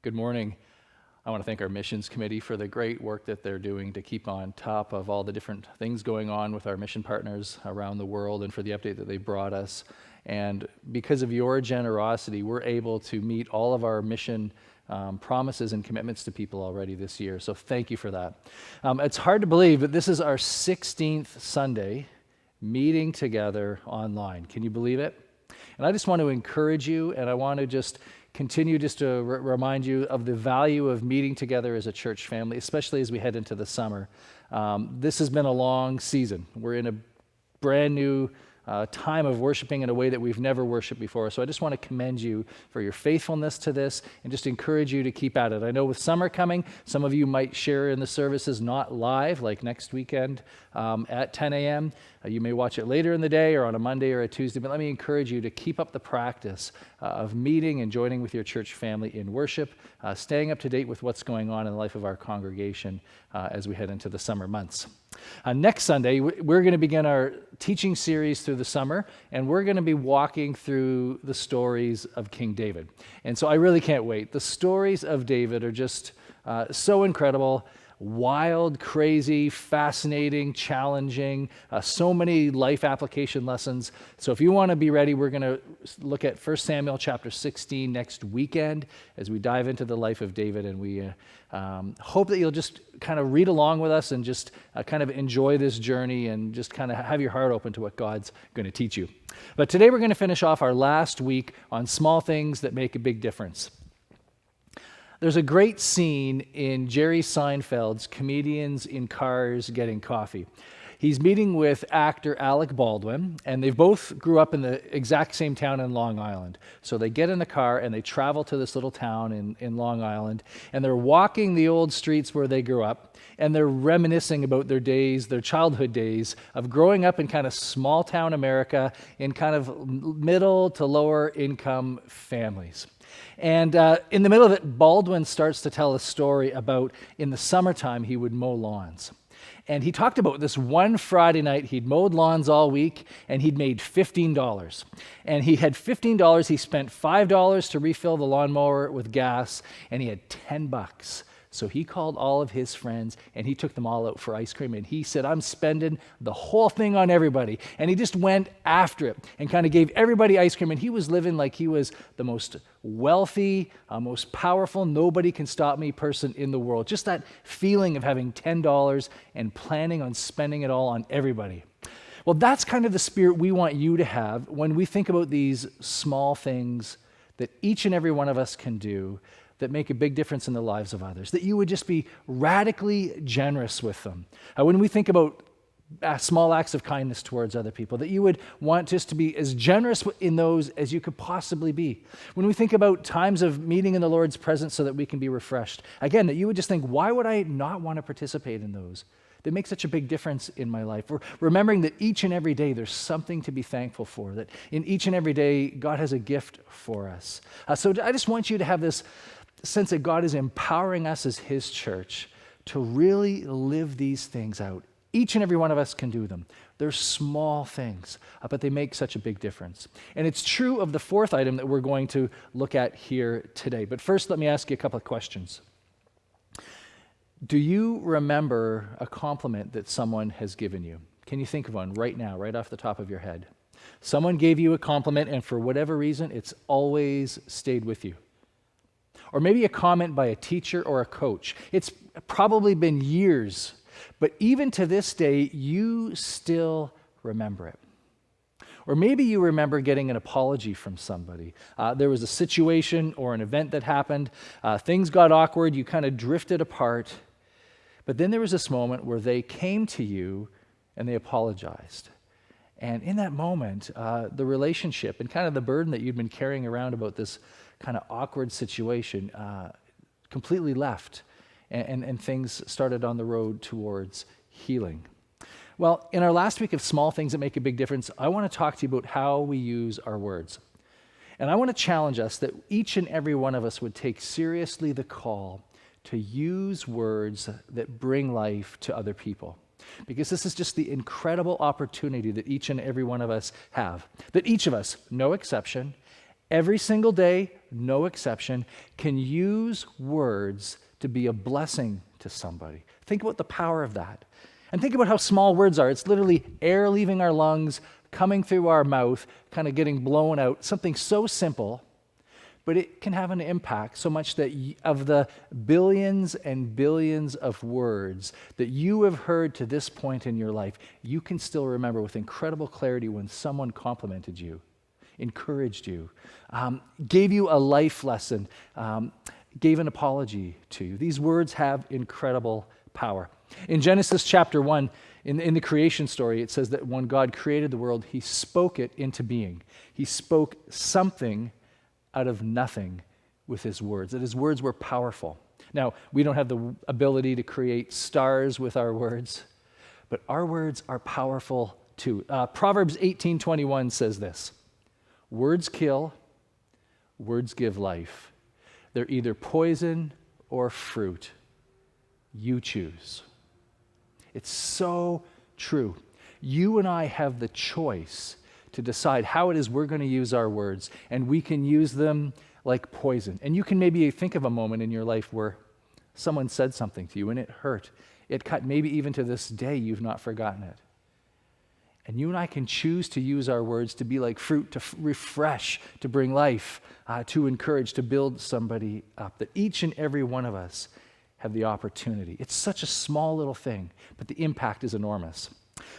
Good morning. I want to thank our missions committee for the great work that they're doing to keep on top of all the different things going on with our mission partners around the world and for the update that they brought us. And because of your generosity, we're able to meet all of our mission promises and commitments to people already this year. So thank you for that. It's hard to believe, but this is our 16th Sunday meeting together online. Can you believe it? And I just want to encourage you, and I want to just continue to remind you of the value of meeting together as a church family, especially as we head into the summer. This has been a long season. We're in a brand new time of worshiping in a way that we've never worshiped before. So I just want to commend you for your faithfulness to this and just encourage you to keep at it. I know with summer coming, some of you might share in the services not live, like next weekend at 10 a.m. You may watch it later in the day or on a Monday or a Tuesday, but let me encourage you to keep up the practice of meeting and joining with your church family in worship, staying up to date with what's going on in the life of our congregation as we head into the summer months. Next Sunday, we're going to begin our teaching series through the summer, and we're going to be walking through the stories of King David. And so I really can't wait. The stories of David are just so incredible. Wild, crazy, fascinating, challenging, so many life application lessons. So if you want to be ready, we're going to look at 1 Samuel chapter 16 next weekend as we dive into the life of David, and we hope that you'll just kind of read along with us and just kind of enjoy this journey and just kind of have your heart open to what God's going to teach you. But today we're going to finish off our last week on small things that make a big difference. There's a great scene in Jerry Seinfeld's Comedians in Cars Getting Coffee. He's meeting with actor Alec Baldwin, and they both grew up in the exact same town in Long Island. So they get in the car and they travel to this little town in Long Island, and they're walking the old streets where they grew up, and they're reminiscing about their days, their childhood days of growing up in kind of small town America in kind of middle to lower income families. And in the middle of it, Baldwin starts to tell a story about in the summertime he would mow lawns. And he talked about this one Friday night, he'd mowed lawns all week, and he'd made $15. And he had $15, he spent $5 to refill the lawnmower with gas, and he had $10. So he called all of his friends, and he took them all out for ice cream, and he said, I'm spending the whole thing on everybody. And he just went after it and kind of gave everybody ice cream, and he was living like he was the most wealthy, most powerful, nobody can stop me person in the world. Just that feeling of having $10 and planning on spending it all on everybody. Well, that's kind of the spirit we want you to have when we think about these small things that each and every one of us can do that make a big difference in the lives of others, that you would just be radically generous with them. When we think about small acts of kindness towards other people, that you would want just to be as generous in those as you could possibly be. When we think about times of meeting in the Lord's presence so that we can be refreshed, again, that you would just think, why would I not want to participate in those? That make such a big difference in my life. We're remembering that each and every day there's something to be thankful for, that in each and every day God has a gift for us. So I just want you to have this sense that God is empowering us as His church to really live these things out. Each and every one of us can do them. They're small things, but they make such a big difference. And it's true of the fourth item that we're going to look at here today. But first, let me ask you a couple of questions. Do you remember a compliment that someone has given you? Can you think of one right now, right off the top of your head? Someone gave you a compliment, and for whatever reason, it's always stayed with you. Or maybe a comment by a teacher or a coach. It's probably been years, but even to this day, you still remember it. Or maybe you remember getting an apology from somebody. There was a situation or an event that happened. Things got awkward. You kind of drifted apart. But then there was this moment where they came to you and they apologized. And in that moment, the relationship and kind of the burden that you'd been carrying around about this kind of awkward situation completely left, and things started on the road towards healing. Well, in our last week of small things that make a big difference, I want to talk to you about how we use our words. And I want to challenge us that each and every one of us would take seriously the call to use words that bring life to other people. Because this is just the incredible opportunity that each and every one of us have. That each of us, no exception, every single day, no exception, can use words to be a blessing to somebody. Think about the power of that. And think about how small words are. It's literally air leaving our lungs, coming through our mouth, kind of getting blown out. Something so simple, but it can have an impact so much that of the billions and billions of words that you have heard to this point in your life, you can still remember with incredible clarity when someone complimented you, encouraged you, gave you a life lesson, gave an apology to you. These words have incredible power. In Genesis chapter 1, in the creation story, it says that when God created the world, he spoke it into being. He spoke something out of nothing with his words, that his words were powerful. Now, we don't have the ability to create stars with our words, but our words are powerful too. Proverbs 18:21 says this, "Words kill, words give life. They're either poison or fruit. You choose." It's so true. You and I have the choice to decide how it is we're going to use our words, and we can use them like poison. And you can maybe think of a moment in your life where someone said something to you and it hurt. It cut, maybe even to this day, you've not forgotten it. And you and I can choose to use our words to be like fruit, to refresh, to bring life, to encourage, to build somebody up. That each and every one of us have the opportunity. It's such a small little thing, but the impact is enormous.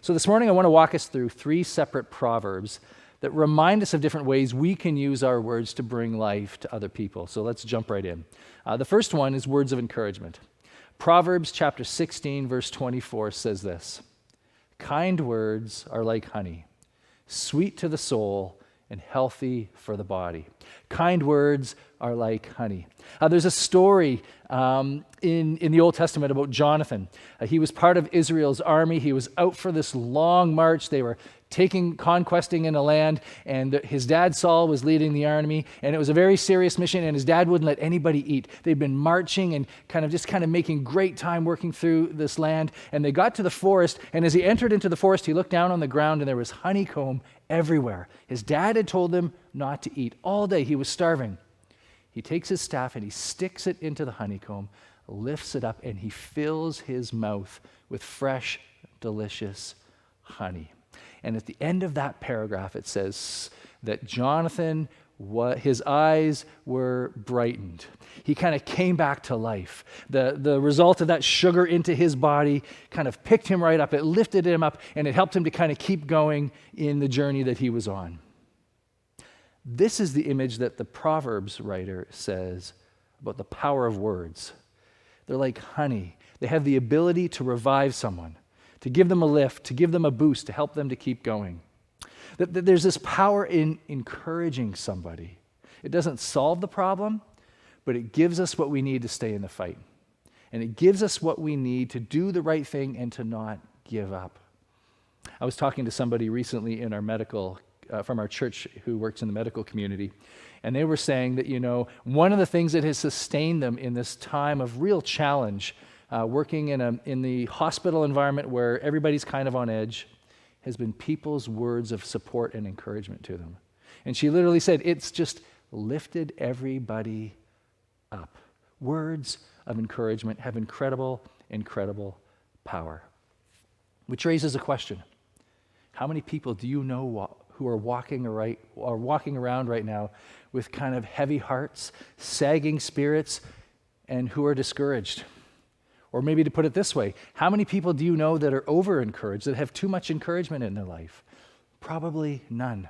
So this morning I want to walk us through 3 separate proverbs that remind us of different ways we can use our words to bring life to other people. So let's jump right in. The first one is words of encouragement. Proverbs chapter 16, verse 24 says this, "Kind words are like honey, sweet to the soul and healthy for the body." Kind words are like honey. There's a story in the Old Testament about Jonathan. He was part of Israel's army. He was out for this long march. They were conquesting in a land, and his dad Saul was leading the army, and it was a very serious mission, and his dad wouldn't let anybody eat. They'd been marching and kind of making great time working through this land, and they got to the forest, and as he entered into the forest, he looked down on the ground, and there was honeycomb everywhere. His dad had told him not to eat. All day he was starving. He takes his staff and he sticks it into the honeycomb, lifts it up, and he fills his mouth with fresh, delicious honey. And at the end of that paragraph, it says that Jonathan, his eyes were brightened. He kind of came back to life. The result of that sugar into his body kind of picked him right up. It lifted him up, and it helped him to kind of keep going in the journey that he was on. This is the image that the Proverbs writer says about the power of words. They're like honey. They have the ability to revive someone, to give them a lift, to give them a boost, to help them to keep going. There's this power in encouraging somebody. It doesn't solve the problem, but it gives us what we need to stay in the fight. And it gives us what we need to do the right thing and to not give up. I was talking to somebody recently in our from our church who works in the medical community, and they were saying that, one of the things that has sustained them in this time of real challenge, working in the hospital environment where everybody's kind of on edge, has been people's words of support and encouragement to them. And she literally said, it's just lifted everybody up. Words of encouragement have incredible, incredible power. Which raises a question. How many people do you know who are walking around right now with kind of heavy hearts, sagging spirits, and who are discouraged? Or maybe to put it this way, how many people do you know that are over-encouraged, that have too much encouragement in their life? Probably none.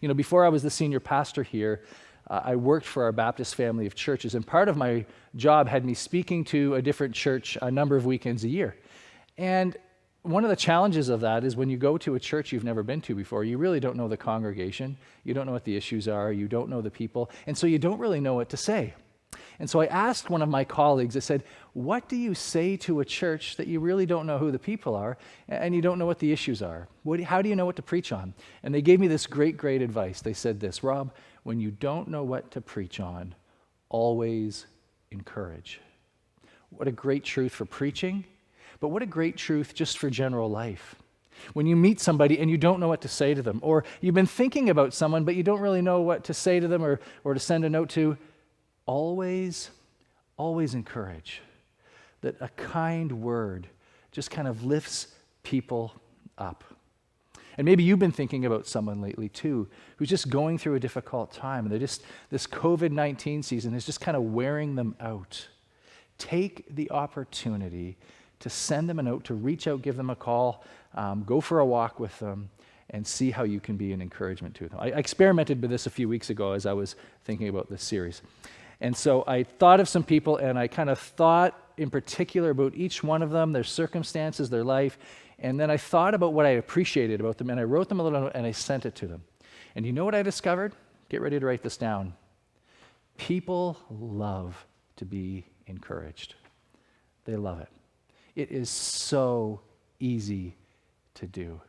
Before I was the senior pastor here, I worked for our Baptist family of churches, and part of my job had me speaking to a different church a number of weekends a year. And one of the challenges of that is when you go to a church you've never been to before, you really don't know the congregation, you don't know what the issues are, you don't know the people, and so you don't really know what to say. And so I asked one of my colleagues, I said, what do you say to a church that you really don't know who the people are and you don't know what the issues are? How do you know what to preach on? And they gave me this great, great advice. They said this, Rob, when you don't know what to preach on, always encourage. What a great truth for preaching, but what a great truth just for general life. When you meet somebody and you don't know what to say to them, or you've been thinking about someone but you don't really know what to say to them or to send a note to, always encourage. That a kind word just kind of lifts people up. And maybe you've been thinking about someone lately too, who's just going through a difficult time. And this COVID-19 season is just kind of wearing them out. Take the opportunity to send them a note, to reach out, give them a call, go for a walk with them, and see how you can be an encouragement to them. I experimented with this a few weeks ago as I was thinking about this series. And so I thought of some people, and I kind of thought in particular about each one of them, their circumstances, their life, and then I thought about what I appreciated about them, and I wrote them a little note, and I sent it to them. And you know what I discovered? Get ready to write this down. People love to be encouraged. They love it. It is so easy to do.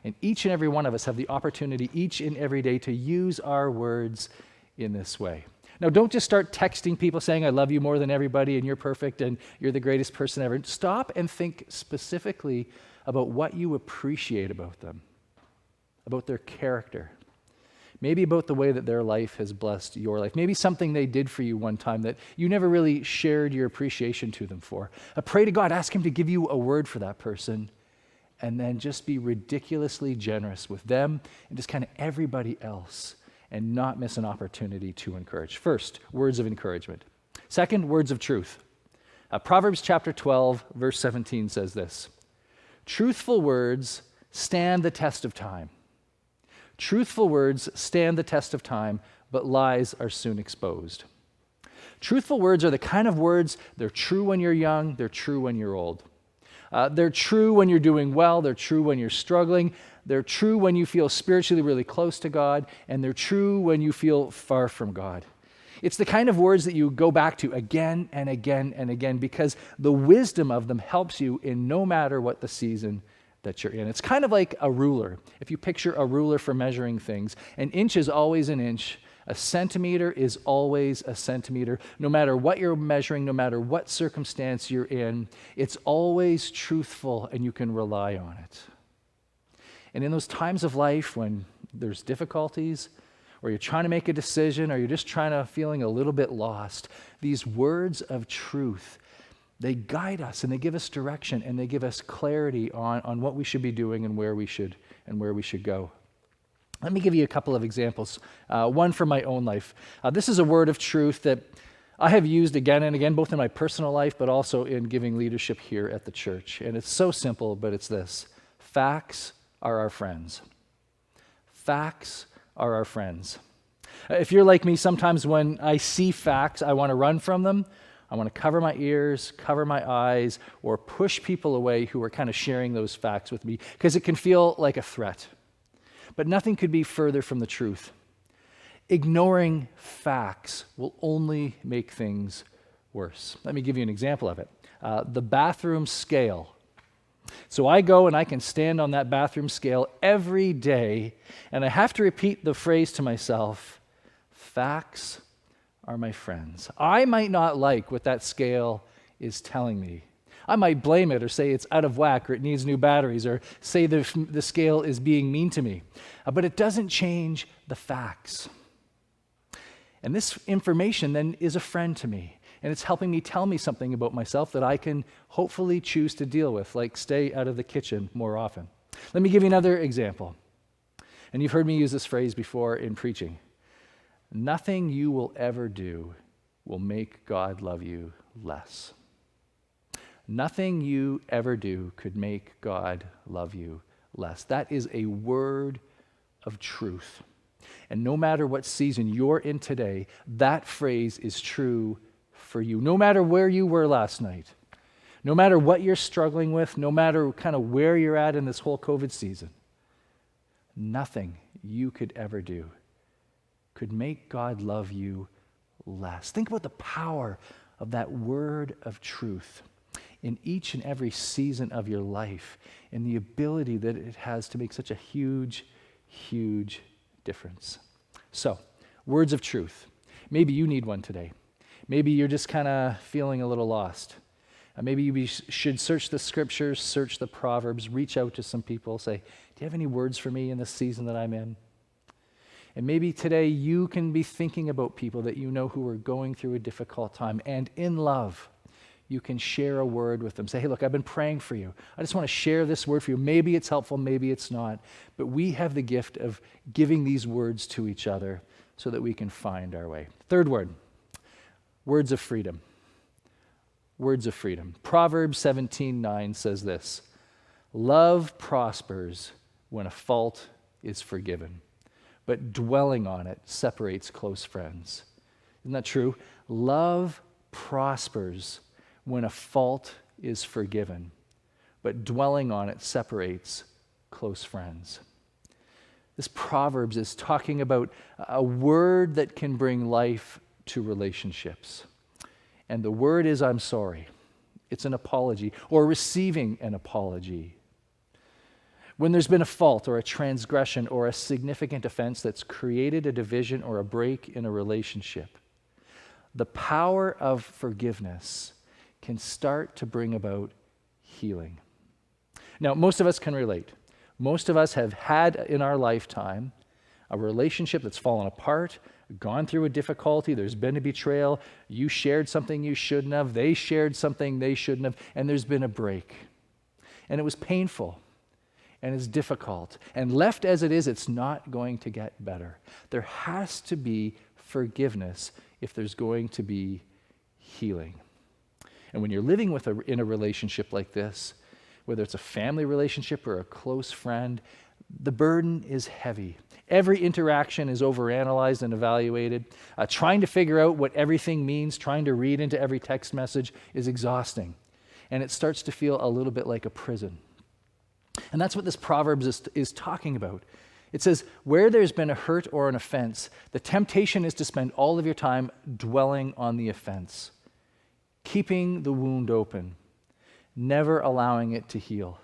And each and every one of us have the opportunity each and every day to use our words in this way. Now, don't just start texting people saying, I love you more than everybody and you're perfect and you're the greatest person ever. Stop and think specifically about what you appreciate about them, about their character, maybe about the way that their life has blessed your life, maybe something they did for you one time that you never really shared your appreciation to them for. Pray to God, ask him to give you a word for that person, and then just be ridiculously generous with them and just kind of everybody else, and not miss an opportunity to encourage. First, words of encouragement. Second, words of truth. Proverbs chapter 12, verse 17 says this: truthful words stand the test of time. Truthful words stand the test of time, but lies are soon exposed. Truthful words are the kind of words, they're true when you're young, they're true when you're old. They're true when you're doing well, they're true when you're struggling, they're true when you feel spiritually really close to God, and they're true when you feel far from God. It's the kind of words that you go back to again and again and again, because the wisdom of them helps you in no matter what the season that you're in. It's kind of like a ruler. If you picture a ruler for measuring things, an inch is always an inch. A centimeter is always a centimeter. No matter what you're measuring, no matter what circumstance you're in, it's always truthful and you can rely on it. And in those times of life when there's difficulties, or you're trying to make a decision, or you're just feeling a little bit lost, these words of truth, they guide us and they give us direction and they give us clarity on what we should be doing and where we should go. Let me give you a couple of examples. One from my own life. This is a word of truth that I have used again and again, both in my personal life, but also in giving leadership here at the church. And it's so simple, but it's this: facts are our friends. Facts are our friends. If you're like me, sometimes when I see facts, I want to run from them. I want to cover my ears, cover my eyes, or push people away who are kind of sharing those facts with me, because it can feel like a threat. But nothing could be further from the truth. Ignoring facts will only make things worse. Let me give you an example of it. The bathroom scale. So I go and I can stand on that bathroom scale every day, and I have to repeat the phrase to myself: facts are my friends. I might not like what that scale is telling me. I might blame it or say it's out of whack or it needs new batteries or say the scale is being mean to me. But it doesn't change the facts. And this information then is a friend to me. And it's helping me tell me something about myself that I can hopefully choose to deal with, like stay out of the kitchen more often. Let me give you another example. And you've heard me use this phrase before in preaching. Nothing you will ever do will make God love you less. Nothing you ever do could make God love you less. That is a word of truth. And no matter what season you're in today, that phrase is true for you. No matter where you were last night, no matter what you're struggling with, no matter kind of where you're at in this whole COVID season, nothing you could ever do could make God love you less. Think about the power of that word of truth in each and every season of your life, and the ability that it has to make such a huge, huge difference. So, words of truth. Maybe you need one today. Maybe you're just kind of feeling a little lost. Maybe you should search the scriptures, search the Proverbs, reach out to some people, say, do you have any words for me in this season that I'm in? And maybe today you can be thinking about people that you know who are going through a difficult time, and in love, you can share a word with them. Say, hey, look, I've been praying for you. I just want to share this word for you. Maybe it's helpful, maybe it's not. But we have the gift of giving these words to each other so that we can find our way. Third word, words of freedom. Words of freedom. Proverbs 17:9 says this, love prospers when a fault is forgiven, but dwelling on it separates close friends. Isn't that true? Love prospers when a fault is forgiven, but dwelling on it separates close friends. This Proverbs is talking about a word that can bring life to relationships. And the word is, I'm sorry. It's an apology, or receiving an apology. When there's been a fault or a transgression or a significant offense that's created a division or a break in a relationship, the power of forgiveness can start to bring about healing. Now, most of us can relate. Most of us have had in our lifetime a relationship that's fallen apart, gone through a difficulty, there's been a betrayal, you shared something you shouldn't have, they shared something they shouldn't have, and there's been a break. And it was painful, and it's difficult. And left as it is, it's not going to get better. There has to be forgiveness if there's going to be healing. And when you're living in a relationship like this, whether it's a family relationship or a close friend, the burden is heavy. Every interaction is overanalyzed and evaluated. Trying to figure out what everything means, trying to read into every text message is exhausting. And it starts to feel a little bit like a prison. And that's what this Proverbs is talking about. It says, where there's been a hurt or an offense, the temptation is to spend all of your time dwelling on the offense, keeping the wound open, never allowing it to heal.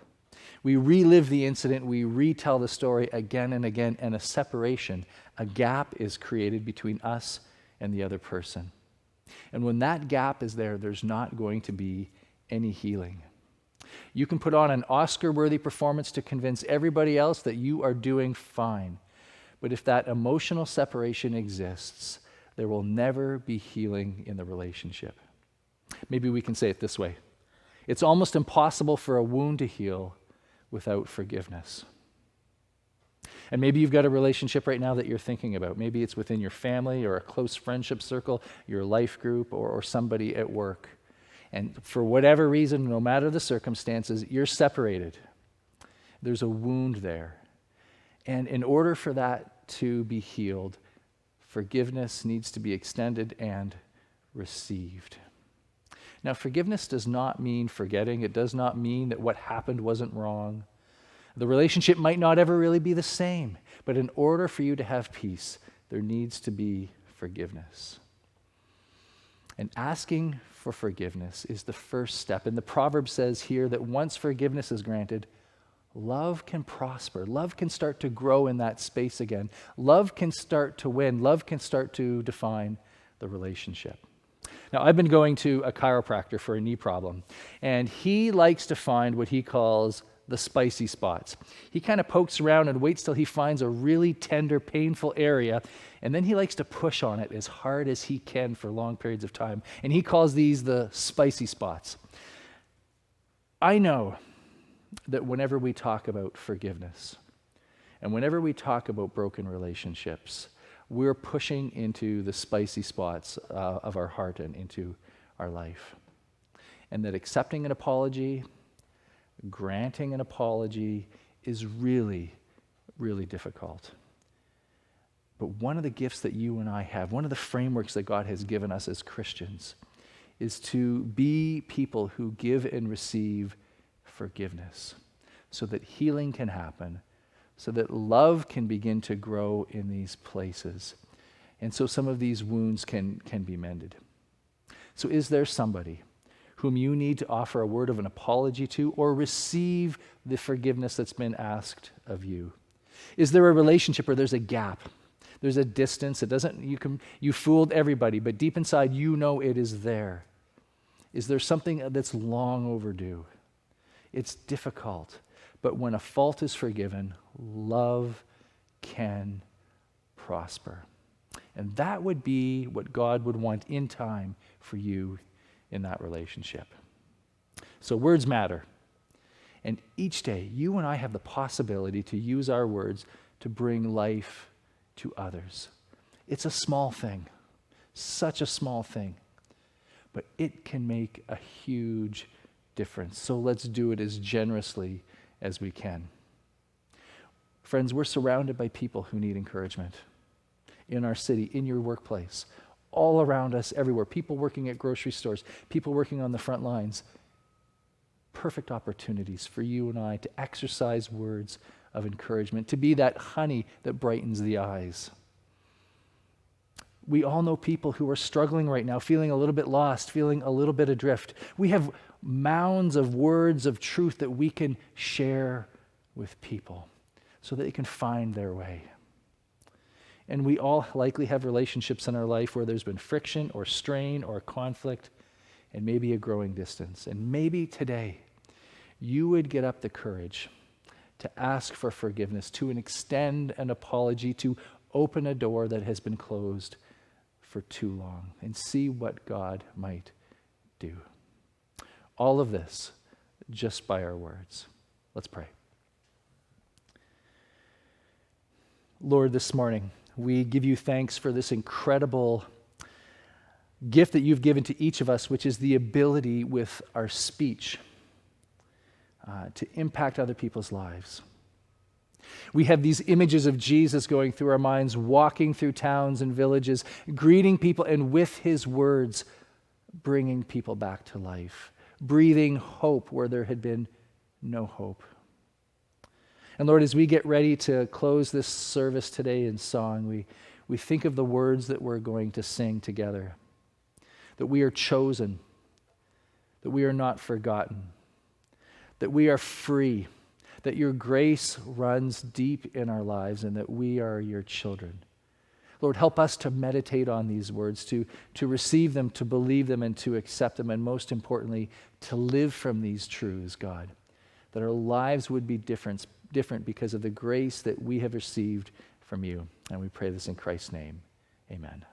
We relive the incident, we retell the story again and again, and a separation, a gap is created between us and the other person. And when that gap is there, there's not going to be any healing. You can put on an Oscar-worthy performance to convince everybody else that you are doing fine. But if that emotional separation exists, there will never be healing in the relationship. Maybe we can say it this way. It's almost impossible for a wound to heal without forgiveness. And maybe you've got a relationship right now that you're thinking about. Maybe it's within your family or a close friendship circle, your life group, or somebody at work. And for whatever reason, no matter the circumstances, you're separated. There's a wound there. And in order for that to be healed, forgiveness needs to be extended and received. Now, forgiveness does not mean forgetting. It does not mean that what happened wasn't wrong. The relationship might not ever really be the same. But in order for you to have peace, there needs to be forgiveness. And asking for forgiveness is the first step. And the proverb says here that once forgiveness is granted, love can prosper. Love can start to grow in that space again. Love can start to win. Love can start to define the relationship. Now, I've been going to a chiropractor for a knee problem, and he likes to find what he calls the spicy spots. He kind of pokes around and waits till he finds a really tender, painful area, and then he likes to push on it as hard as he can for long periods of time, and he calls these the spicy spots. I know that whenever we talk about forgiveness, and whenever we talk about broken relationships, we're pushing into the spicy spots of our heart and into our life. And that accepting an apology, granting an apology is really, really difficult. But one of the gifts that you and I have, one of the frameworks that God has given us as Christians, is to be people who give and receive forgiveness so that healing can happen, so that love can begin to grow in these places. And so some of these wounds can be mended. So is there somebody whom you need to offer a word of an apology to or receive the forgiveness that's been asked of you? Is there a relationship where there's a gap? There's a distance. You fooled everybody, but deep inside you know it is there. Is there something that's long overdue? It's difficult, but when a fault is forgiven, love can prosper. And that would be what God would want in time for you in that relationship. So words matter. And each day, you and I have the possibility to use our words to bring life to others. It's a small thing, such a small thing, but it can make a huge difference. So let's do it as generously as we can. Friends, we're surrounded by people who need encouragement in our city, in your workplace, all around us, everywhere. People working at grocery stores, people working on the front lines. Perfect opportunities for you and I to exercise words of encouragement, to be that honey that brightens the eyes. We all know people who are struggling right now, feeling a little bit lost, feeling a little bit adrift. We have mounds of words of truth that we can share with people so that they can find their way. And we all likely have relationships in our life where there's been friction or strain or conflict and maybe a growing distance. And maybe today you would get up the courage to ask for forgiveness, to extend an apology, to open a door that has been closed for too long, and see what God might do. All of this just by our words. Let's pray. Lord, this morning, we give you thanks for this incredible gift that you've given to each of us, which is the ability with our speech to impact other people's lives. We have these images of Jesus going through our minds, walking through towns and villages, greeting people, and with his words, bringing people back to life, breathing hope where there had been no hope. And Lord, as we get ready to close this service today in song, we think of the words that we're going to sing together, that we are chosen, that we are not forgotten, that we are free, that your grace runs deep in our lives, and that we are your children. Lord, help us to meditate on these words, to receive them, to believe them, and to accept them, and most importantly, to live from these truths, God, that our lives would be different because of the grace that we have received from you. And we pray this in Christ's name. Amen.